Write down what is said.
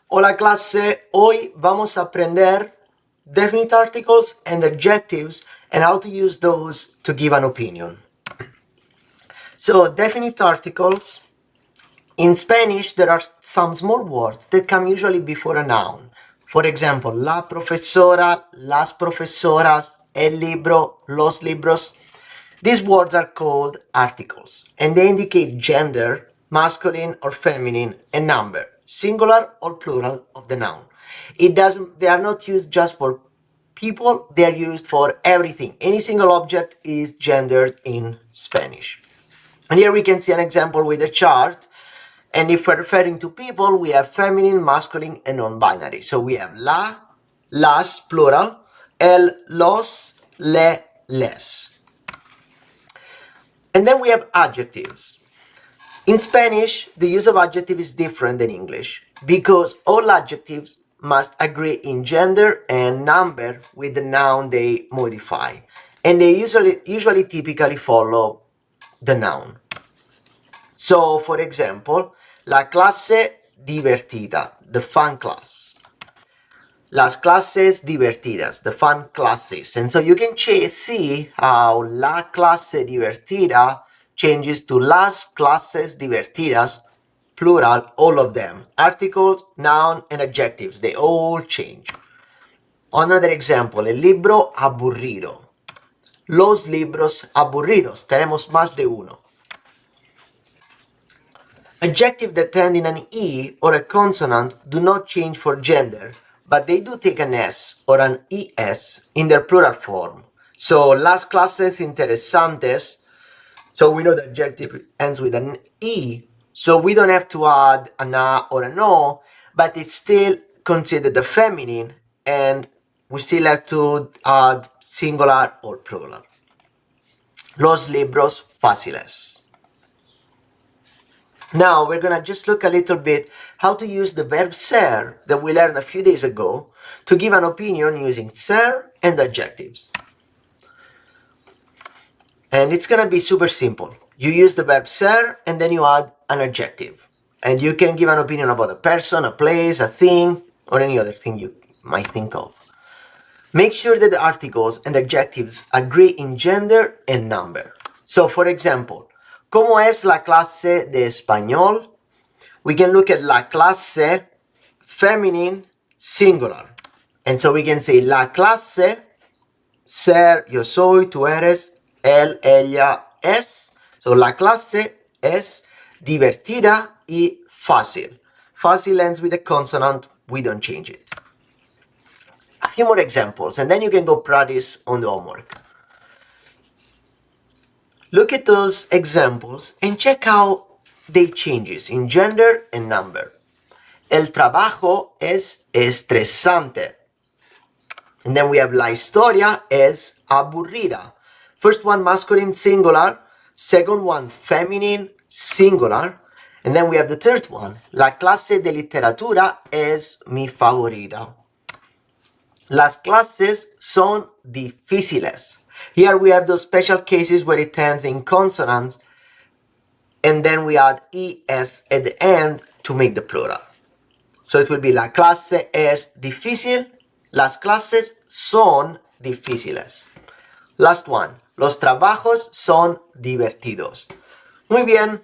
Hola clase, hoy vamos a aprender definite articles and adjectives and how to use those to give an opinion. So definite articles, in Spanish there are some small words that come usually before a noun. For example, la profesora, las profesoras, el libro, los libros. These words are called articles and they indicate gender, masculine or feminine, and number, singular or plural of the noun. They are not used just for people, they are used for everything. Any single object is gendered in Spanish. And here we can see an example with a chart. And if we're referring to people, we have feminine, masculine, and non-binary. So we have la, las, plural, el, los, le, les. And then we have adjectives. In Spanish, the use of adjective is different than English because all adjectives must agree in gender and number with the noun they modify. And they usually typically follow the noun. So, for example, la clase divertida, the fun class. Las clases divertidas, the fun classes. And so you can see how la clase divertida changes to las clases divertidas, plural, all of them. Articles, noun, and adjectives, they all change. Another example, el libro aburrido. Los libros aburridos, tenemos más de uno. Adjectives that end in an E or a consonant do not change for gender, but they do take an S or an ES in their plural form. So, las clases interesantes, so we know the adjective ends with an E, so we don't have to add an A or an O, but it's still considered a feminine, and we still have to add singular or plural. Los libros fáciles. Now we're gonna just look a little bit how to use the verb ser that we learned a few days ago to give an opinion using ser and adjectives. And it's gonna be super simple. You use the verb ser and then you add an adjective. And you can give an opinion about a person, a place, a thing, or any other thing you might think of. Make sure that the articles and adjectives agree in gender and number. So for example, ¿cómo es la clase de español? We can look at la clase, feminine, singular. And so we can say la clase, ser, yo soy, tú eres, él, ella, es. So la clase es divertida y fácil. Fácil ends with a consonant, we don't change it. A few more examples and then you can go practice on the homework. Look at those examples and check how they changes in gender and number. El trabajo es estresante. And then we have la historia es aburrida. First one masculine singular, second one feminine singular, and then we have the third one. La clase de literatura es mi favorita. Las clases son difíciles. Here we have those special cases where it ends in consonants and then we add es at the end to make the plural. So it will be la clase es difícil, las clases son difíciles. Last one, los trabajos son divertidos. Muy bien.